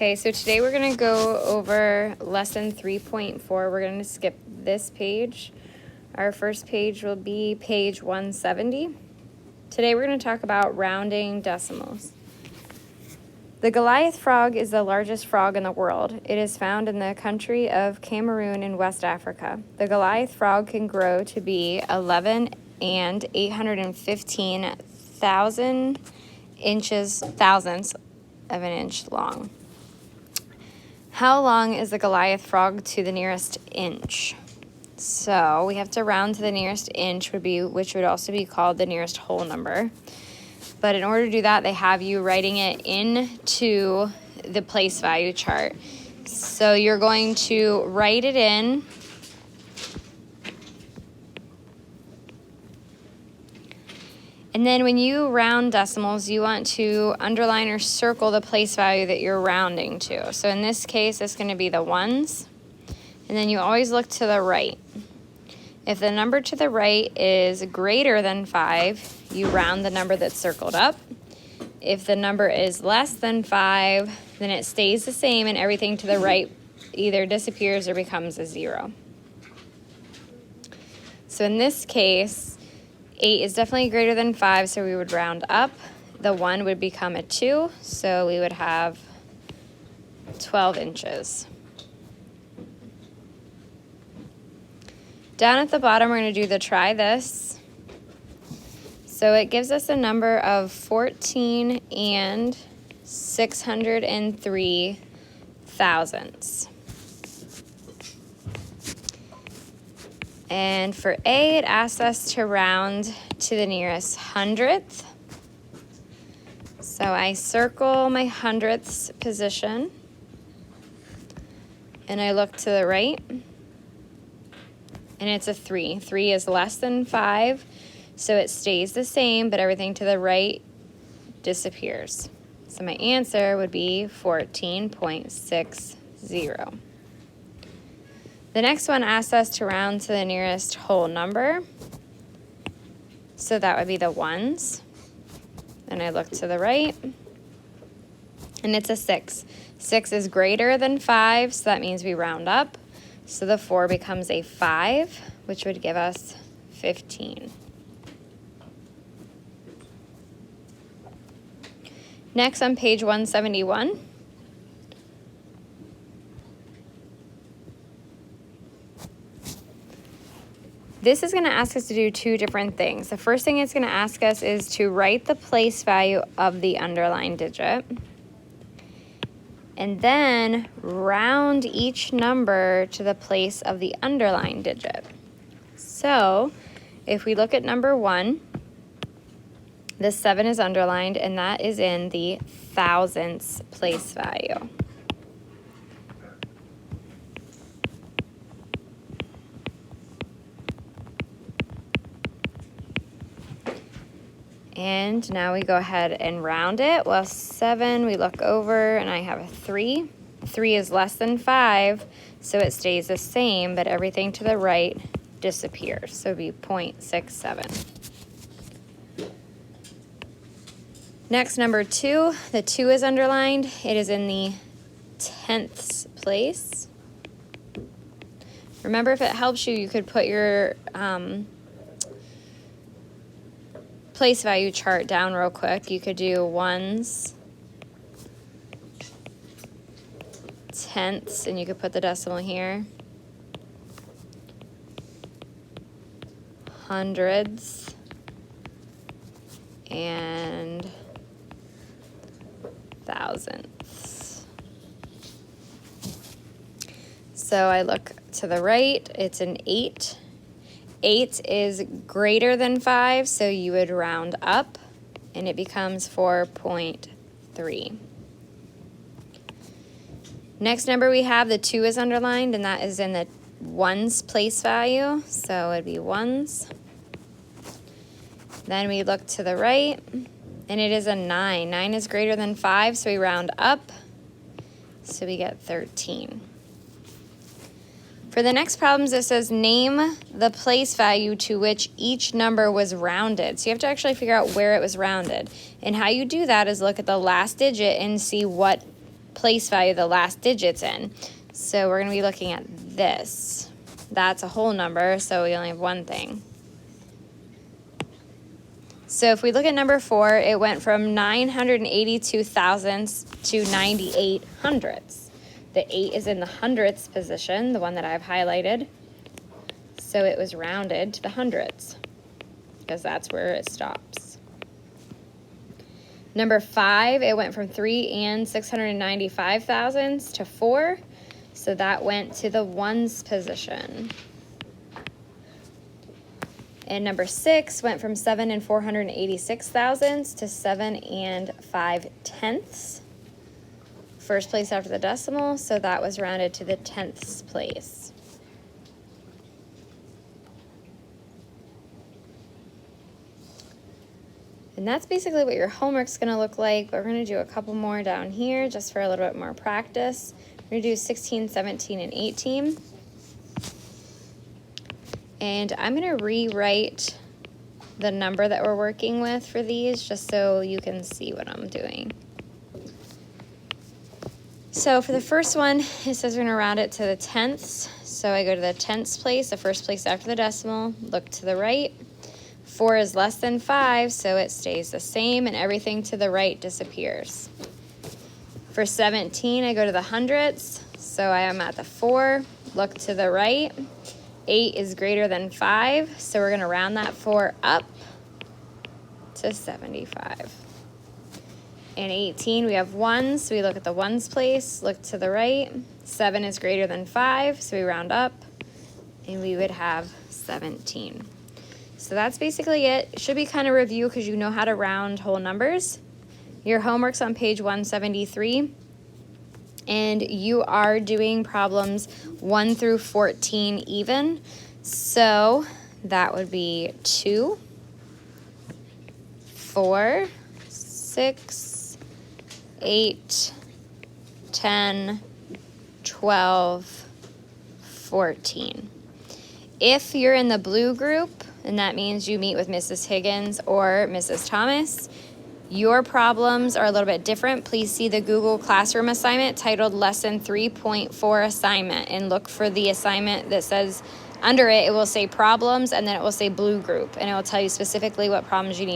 Okay, so today we're going to go over lesson 3.4. We're going to skip this page. Our first page will be page 170. Today we're going to talk about rounding decimals. The Goliath frog is the largest frog in the world. It is found in the country of Cameroon in West Africa. The Goliath frog can grow to be 11 and 815 thousandths of an inch long. How long is the Goliath frog to the nearest inch? So we have to round to the nearest inch, which would also be called the nearest whole number. But in order to do that, they have you writing it into the place value chart. So you're going to write it in. And then when you round decimals, you want to underline or circle the place value that you're rounding to. So in this case, it's going to be the ones. And then you always look to the right. If the number to the right is greater than 5, you round the number that's circled up. If the number is less than 5, then it stays the same and everything to the right either disappears or becomes a 0. So in this case, 8 is definitely greater than 5, so we would round up. The 1 would become a 2, so we would have 12 inches. Down at the bottom, we're going to do the try this. So it gives us a number of 14 and 603 thousandths. And for A, it asks us to round to the nearest hundredth. So I circle my hundredths position, and I look to the right, and it's a 3. 3 is less than 5, so it stays the same, but everything to the right disappears. So my answer would be 14.60. The next one asks us to round to the nearest whole number. So that would be the ones. And I look to the right, and it's a 6. 6 is greater than 5, so that means we round up. So the 4 becomes a 5, which would give us 15. Next on page 171. This is going to ask us to do two different things. The first thing it's going to ask us is to write the place value of the underlined digit, and then round each number to the place of the underlined digit. So if we look at number 1, the 7 is underlined, and that is in the thousandths place value. And now we go ahead and round it. Well, 7, we look over, and I have a 3. 3 is less than 5, so it stays the same, but everything to the right disappears. So it would be 0.67. Next, number 2. The 2 is underlined. It is in the tenths place. Remember, if it helps you, you could put your place value chart down real quick. You could do ones, tenths, and you could put the decimal here. Hundreds and thousandths. So I look to the right, it's an 8. 8 is greater than 5, so you would round up, and it becomes 4.3. Next number we have, the 2 is underlined, and that is in the ones place value, so it would be ones. Then we look to the right, and it is a 9. 9 is greater than 5, so we round up, so we get 13. For the next problems, it says name the place value to which each number was rounded. So you have to actually figure out where it was rounded. And how you do that is look at the last digit and see what place value the last digit's in. So we're going to be looking at this. That's a whole number, so we only have one thing. So if we look at number 4, it went from 982 thousandths to 98 hundredths. The 8 is in the hundredths position, the one that I've highlighted. So it was rounded to the hundredths because that's where it stops. Number 5, it went from 3 and 695 thousandths to 4. So that went to the ones position. And number 6 went from 7 and 486 thousandths to 7 and 5 tenths. First place after the decimal, so that was rounded to the tenths place. And that's basically what your homework's gonna look like, but we're gonna do a couple more down here just for a little bit more practice. We're gonna do 16, 17, and 18. And I'm gonna rewrite the number that we're working with for these just so you can see what I'm doing. So for the first one, it says we're gonna round it to the tenths. So I go to the tenths place, the first place after the decimal, look to the right. 4 is less than 5, so it stays the same, and everything to the right disappears. For 17, I go to the hundredths, so I am at the 4, look to the right. 8 is greater than 5, so we're gonna round that 4 up to 75. And 18, we have ones, so we look at the ones place, look to the right. 7 is greater than 5, so we round up, and we would have 17. So that's basically it. It should be kind of review because you know how to round whole numbers. Your homework's on page 173, and you are doing problems 1 through 14 even. So that would be 2, 4, 6, 8, 10, 12, 14. If you're in the blue group, and that means you meet with Mrs. Higgins or Mrs. Thomas, your problems are a little bit different. Please see the Google Classroom assignment titled Lesson 3.4 Assignment and look for the assignment that says, under it, it will say problems, and then it will say blue group, and it will tell you specifically what problems you need.